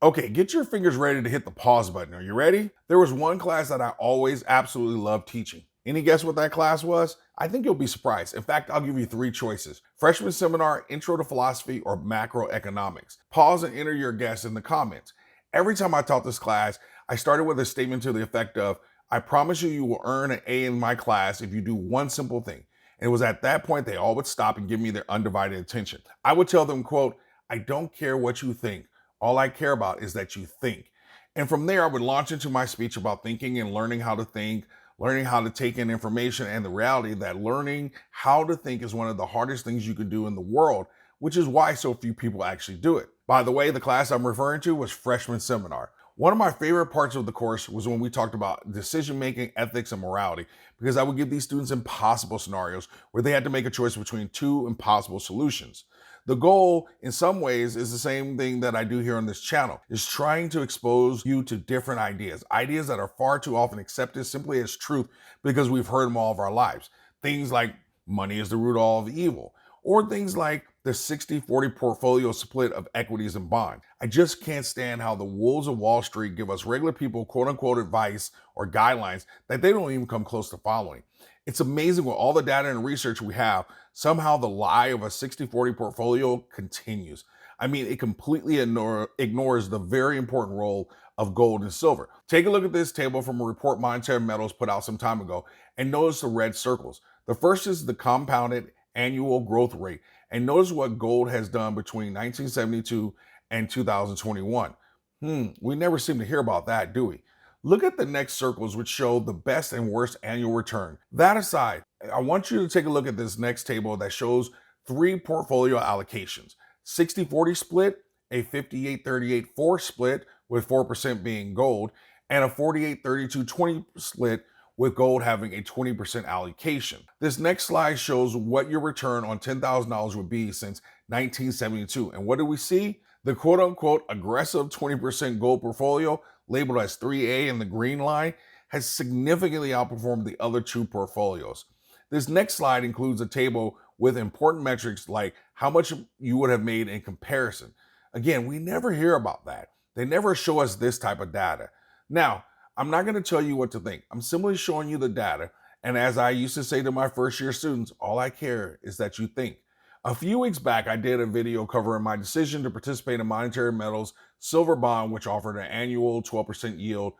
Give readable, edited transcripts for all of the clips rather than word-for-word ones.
Okay, get your fingers ready to hit the pause button. Are you ready? There was one class that I always absolutely loved teaching. Any guess what that class was? I think you'll be surprised. In fact, I'll give you three choices: freshman seminar, intro to philosophy, or macroeconomics. Pause and enter your guess in the comments. Every time I taught this class, I started with a statement to the effect of, I promise you, you will earn an A in my class if you do one simple thing. And it was at that point they all would stop and give me their undivided attention. I would tell them, quote, I don't care what you think. All I care about is that you think. And from there, I would launch into my speech about thinking and learning how to think, learning how to take in information, and the reality that learning how to think is one of the hardest things you can do in the world, which is why so few people actually do it. By the way, the class I'm referring to was freshman seminar. One of my favorite parts of the course was when we talked about decision making, ethics, and morality, because I would give these students impossible scenarios where they had to make a choice between two impossible solutions. The goal, in some ways, is the same thing that I do here on this channel, is trying to expose you to different ideas that are far too often accepted simply as truth because we've heard them all of our lives. Things like money is the root of all of evil, or things like the 60-40 portfolio split of equities and bonds. I just can't stand how the wolves of Wall Street give us regular people quote unquote advice or guidelines that they don't even come close to following. It's amazing with all the data and research we have, somehow the lie of a 60-40 portfolio continues. I mean, it completely ignores the very important role of gold and silver. Take a look at this table from a report Monetary Metals put out some time ago and notice the red circles. The first is the compounded annual growth rate. And notice what gold has done between 1972 and 2021. We never seem to hear about that, do we? Look at the next circles, which show the best and worst annual return. That aside, I want you to take a look at this next table that shows three portfolio allocations: 60-40 split, a 58-38-4 split, with 4% being gold, and a 48-32-20 split, with gold having a 20% allocation. This next slide shows what your return on $10,000 would be since 1972. And what do we see? The quote unquote aggressive 20% gold portfolio, labeled as 3A in the green line, has significantly outperformed the other two portfolios. This next slide includes a table with important metrics like how much you would have made in comparison. Again, we never hear about that. They never show us this type of data. Now, I'm not going to tell you what to think. I'm simply showing you the data. And as I used to say to my first year students, all I care is that you think. A few weeks back, I did a video covering my decision to participate in Monetary Metals silver bond, which offered an annual 12% yield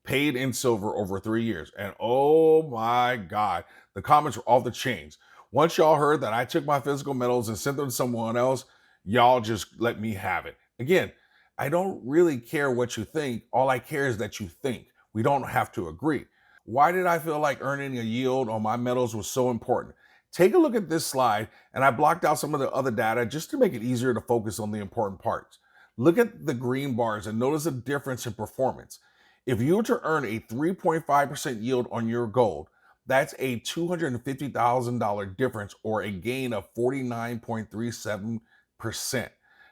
paid in silver over 3 years. And oh my God, the comments were off the chains. Once y'all heard that I took my physical metals and sent them to someone else, y'all just let me have it. Again, I don't really care what you think. All I care is that you think. We don't have to agree. Why did I feel like earning a yield on my metals was so important? Take a look at this slide, and I blocked out some of the other data just to make it easier to focus on the important parts. Look at the green bars and notice a difference in performance. If you were to earn a 3.5% yield on your gold, that's a $250,000 difference, or a gain of 49.37%.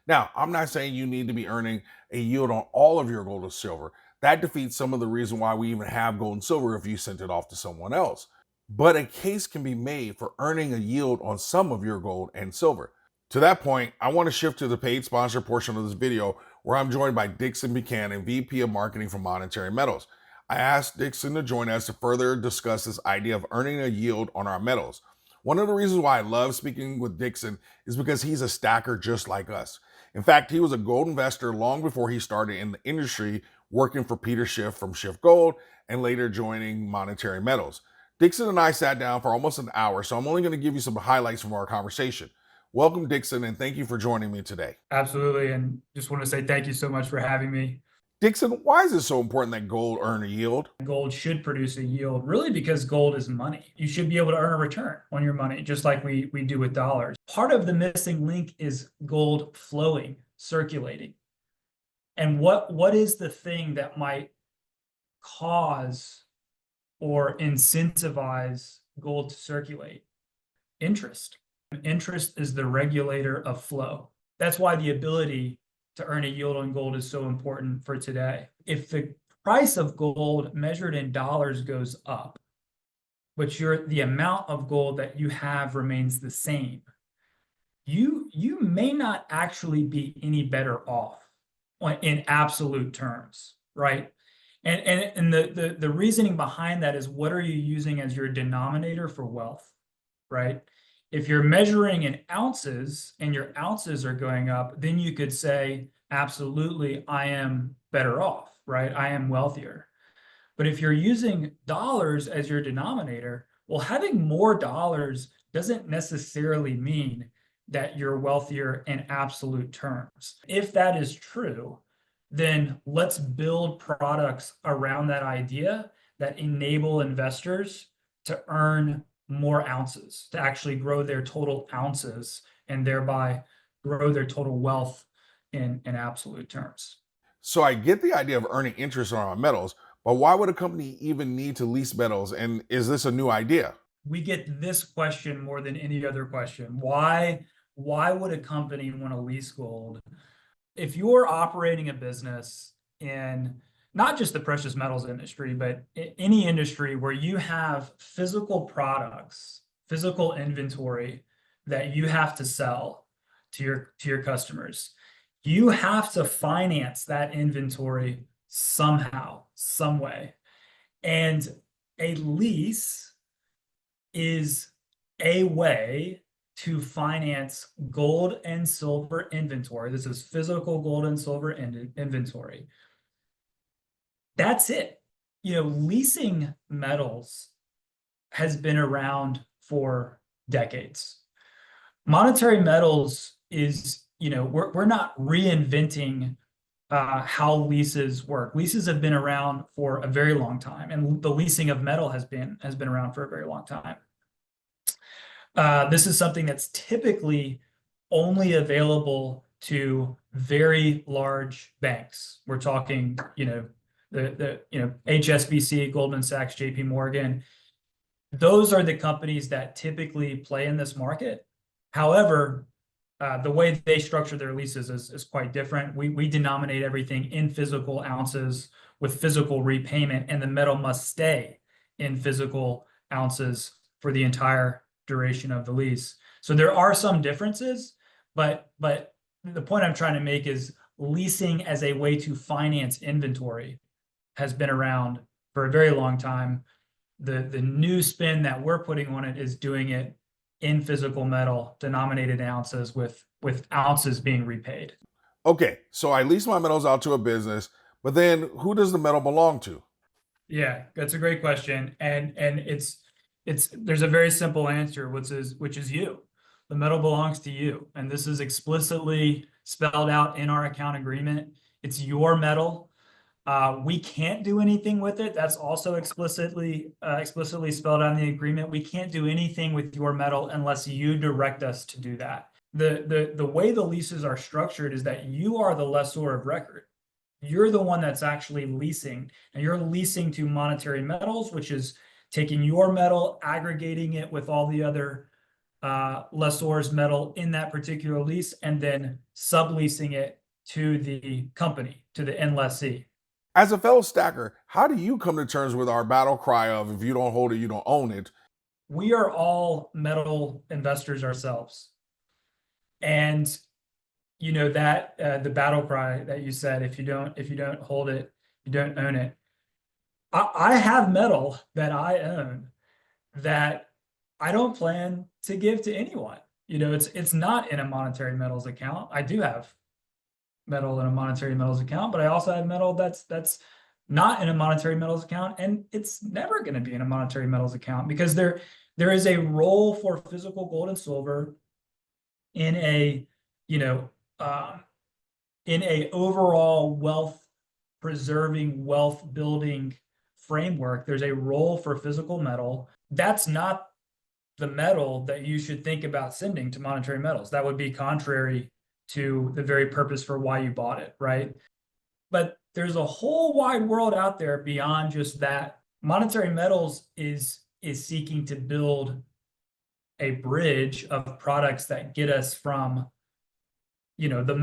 Now, I'm not saying you need to be earning a yield on all of your gold or silver. That defeats some of the reason why we even have gold and silver if you sent it off to someone else. But a case can be made for earning a yield on some of your gold and silver. To that point, I want to shift to the paid sponsor portion of this video, where I'm joined by Dixon Buchanan, VP of Marketing for Monetary Metals. I asked Dixon to join us to further discuss this idea of earning a yield on our metals. One of the reasons why I love speaking with Dixon is because he's a stacker just like us. In fact, he was a gold investor long before he started in the industry, working for Peter Schiff from Schiff Gold and later joining Monetary Metals. Dixon and I sat down for almost an hour, so I'm only going to give you some highlights from our conversation. Welcome, Dixon, and thank you for joining me today. Absolutely. And just want to say thank you so much for having me. Dixon, why is it so important that gold earn a yield? Gold should produce a yield, really, because gold is money. You should be able to earn a return on your money, just like we do with dollars. Part of the missing link is gold flowing, circulating. And what is the thing that might cause or incentivize gold to circulate? Interest. Interest is the regulator of flow. That's why the ability to earn a yield on gold is so important for today. If the price of gold measured in dollars goes up, but the amount of gold that you have remains the same, you may not actually be any better off in absolute terms, right? And the reasoning behind that is, what are you using as your denominator for wealth, right? If you're measuring in ounces and your ounces are going up, then you could say, absolutely, I am better off, right? I am wealthier. But if you're using dollars as your denominator, well, having more dollars doesn't necessarily mean that you're wealthier in absolute terms. If that is true, then let's build products around that idea that enable investors to earn more ounces, to actually grow their total ounces and thereby grow their total wealth in absolute terms. So I get the idea of earning interest on our metals, but why would a company even need to lease metals? And is this a new idea? We get this question more than any other question. Why would a company want to lease gold? If you're operating a business in not just the precious metals industry, but any industry where you have physical products, physical inventory that you have to sell to your customers, you have to finance that inventory somehow, some way. And a lease is a way to finance gold and silver inventory. This is physical gold and silver inventory. That's it. Leasing metals has been around for decades. Monetary metals is, we're not reinventing how leases work. Leases have been around for a very long time, and the leasing of metal has been around for a very long time. This is something that's typically only available to very large banks. We're talking, the HSBC, Goldman Sachs, JP Morgan. Those are the companies that typically play in this market. However, the way they structure their leases is quite different. We denominate everything in physical ounces with physical repayment, and the metal must stay in physical ounces for the entire duration of the lease. So there are some differences, but the point I'm trying to make is leasing as a way to finance inventory has been around for a very long time. The new spin that we're putting on it is doing it in physical metal, denominated ounces, with ounces being repaid. Okay, so I lease my metals out to a business, but then who does the metal belong to? Yeah, that's a great question, and it's there's a very simple answer, which is you. The metal belongs to you, and this is explicitly spelled out in our account agreement. It's your metal. We can't do anything with it. That's also explicitly spelled out in the agreement. We can't do anything with your metal unless you direct us to do that. The way the leases are structured is that you are the lessor of record. You're the one that's actually leasing, and you're leasing to Monetary Metals, which is taking your metal, aggregating it with all the other lessor's metal in that particular lease, and then subleasing it to the company, to the end lessee. As a fellow stacker, how do you come to terms with our battle cry of if you don't hold it, you don't own it? We are all metal investors ourselves. And that the battle cry that you said, if you don't hold it, you don't own it. I have metal that I own that I don't plan to give to anyone. It's not in a Monetary Metals account. I do have metal in a Monetary Metals account, but I also have metal that's not in a Monetary Metals account, and it's never going to be in a Monetary Metals account, because there is a role for physical gold and silver in a in a overall wealth preserving, wealth building framework. There's a role for physical metal. That's not the metal that you should think about sending to Monetary Metals. That would be contrary to the very purpose for why you bought it, right? But there's a whole wide world out there beyond just that. Monetary Metals is seeking to build a bridge of products that get us from, the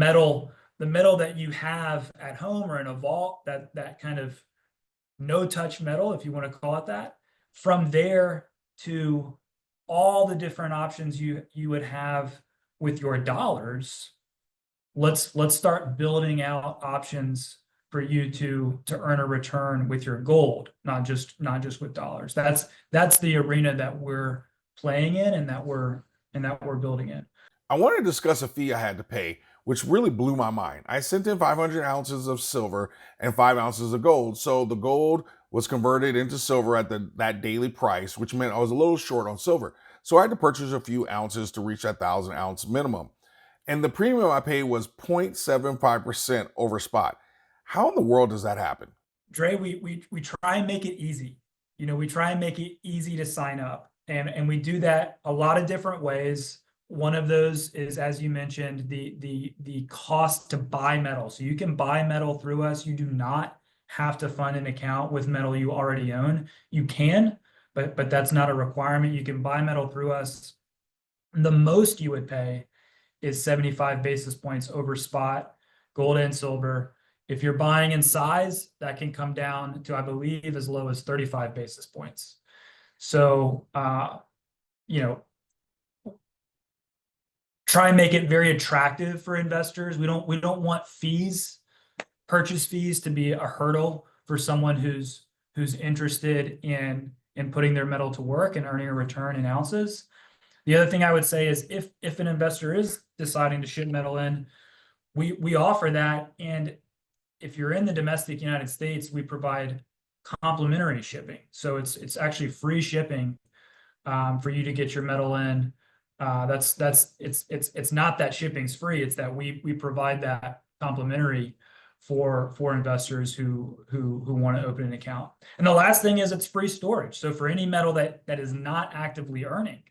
metal that you have at home or in a vault, that kind of no-touch metal, if you want to call it that, from there to all the different options you would have with your dollars let's start building out options for you to earn a return with your gold, not just with dollars. That's the arena that we're playing in and that we're building in. I want to discuss a fee I had to pay, which really blew my mind. I sent in 500 ounces of silver and 5 ounces of gold. So the gold was converted into silver at that daily price, which meant I was a little short on silver. So I had to purchase a few ounces to reach that 1,000 ounce minimum. And the premium I paid was 0.75% over spot. How in the world does that happen? Dre, we try and make it easy. We try and make it easy to sign up. And we do that a lot of different ways. One of those is, as you mentioned, the cost to buy metal. So you can buy metal through us. You do not have to fund an account with metal you already own. You can, but that's not a requirement. You can buy metal through us. The most you would pay is 75 basis points over spot, gold and silver. If you're buying in size, that can come down to, I believe, as low as 35 basis points. So, try and make it very attractive for investors. We don't want purchase fees, to be a hurdle for someone who's interested in putting their metal to work and earning a return in ounces. The other thing I would say is if an investor is deciding to ship metal in, we offer that. And if you're in the domestic United States, we provide complimentary shipping. So it's actually free shipping for you to get your metal in. It's not that shipping's free. It's that we provide that complimentary for investors who want to open an account. And the last thing is it's free storage. So for any metal that is not actively earning,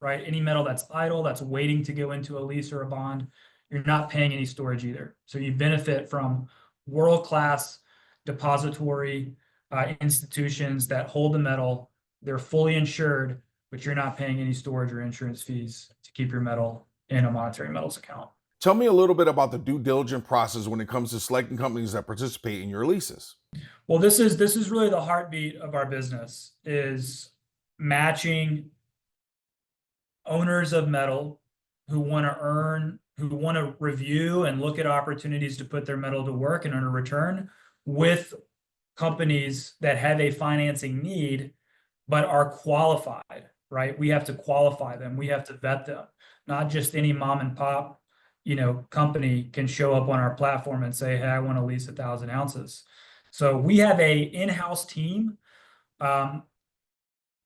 right? Any metal that's idle, that's waiting to go into a lease or a bond, you're not paying any storage either. So you benefit from world-class depository institutions that hold the metal. They're fully insured, but you're not paying any storage or insurance fees to keep your metal in a monetary metals account. Tell me a little bit about the due diligence process when it comes to selecting companies that participate in your leases. Well, this is really the heartbeat of our business, is matching owners of metal who want to review and look at opportunities to put their metal to work and earn a return, with companies that have a financing need but are qualified, right? We have to qualify them. We have to vet them. Not just any mom and pop, company can show up on our platform and say, hey, I want to lease 1,000 ounces. So we have a in-house team.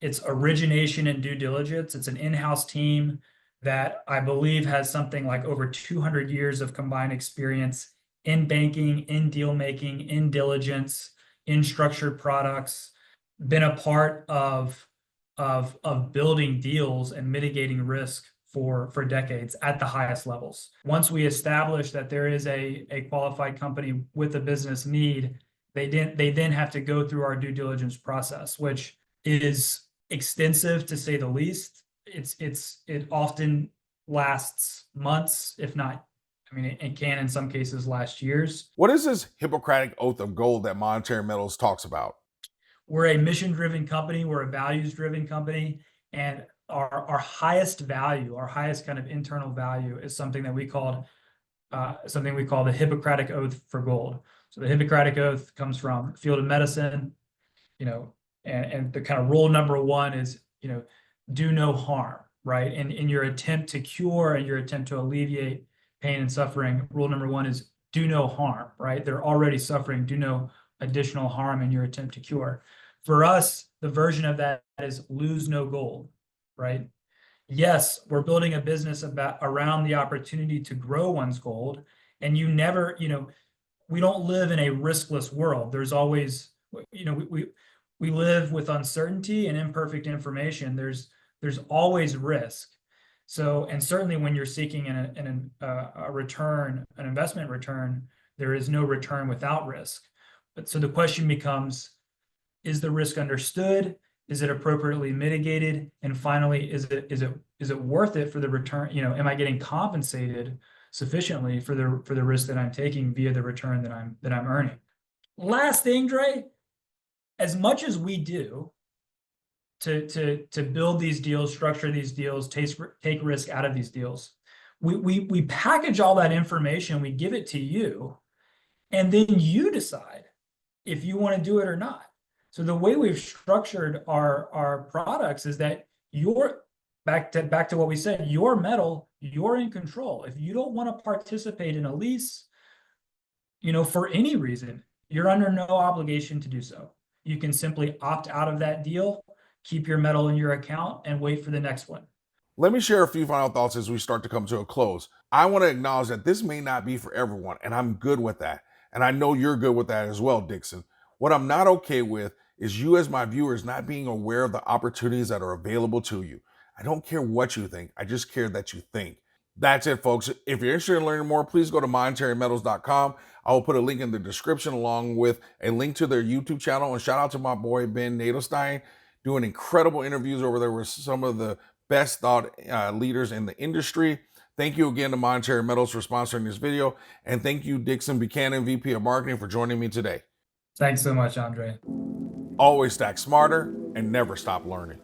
It's origination and due diligence. It's an in-house team that I believe has something like over 200 years of combined experience in banking, in deal making, in diligence, in structured products, been a part of building deals and mitigating risk for decades at the highest levels. Once we establish that there is a qualified company with a business need, they then have to go through our due diligence process, which is extensive to say the least. It often lasts months, if not, it can in some cases last years. What is this Hippocratic oath of gold that Monetary Metals talks about? We're a mission-driven company. We're a values-driven company, and our highest value, our highest kind of internal value, is something we call the Hippocratic Oath for Gold. So the Hippocratic Oath comes from the field of medicine, and the kind of rule number one is, do no harm, right? And in your attempt to cure and your attempt to alleviate pain and suffering, rule number one is do no harm, right? They're already suffering. Do no additional harm in your attempt to cure. For us, the version of that is lose no gold, right? Yes, we're building a business around the opportunity to grow one's gold, and you never, we don't live in a riskless world. There's always, we live with uncertainty and imperfect information. There's always risk. So, and certainly when you're seeking a return, an investment return, there is no return without risk. But so the question becomes, is the risk understood? Is it appropriately mitigated? And finally, is it worth it for the return? Am I getting compensated sufficiently for the risk that I'm taking via the return that I'm earning? Last thing, Dre, as much as we do to build these deals, structure these deals, take risk out of these deals, We package all that information, we give it to you, and then you decide if you want to do it or not. So the way we've structured our products is that you're back to what we said, your metal, you're in control. If you don't want to participate in a lease, for any reason, you're under no obligation to do so. You can simply opt out of that deal, keep your metal in your account, and wait for the next one. Let me share a few final thoughts as we start to come to a close. I want to acknowledge that this may not be for everyone, and I'm good with that. And I know you're good with that as well, Dixon. What I'm not okay with is you, as my viewers, not being aware of the opportunities that are available to you. I don't care what you think, I just care that you think. That's it, folks. If you're interested in learning more, please go to monetarymetals.com. I will put a link in the description along with a link to their YouTube channel. And shout out to my boy, Ben Nadelstein, doing incredible interviews over there with some of the best thought leaders in the industry. Thank you again to Monetary Metals for sponsoring this video. And thank you, Dixon Buchanan, VP of Marketing, for joining me today. Thanks so much, Andre. Always stack smarter and never stop learning.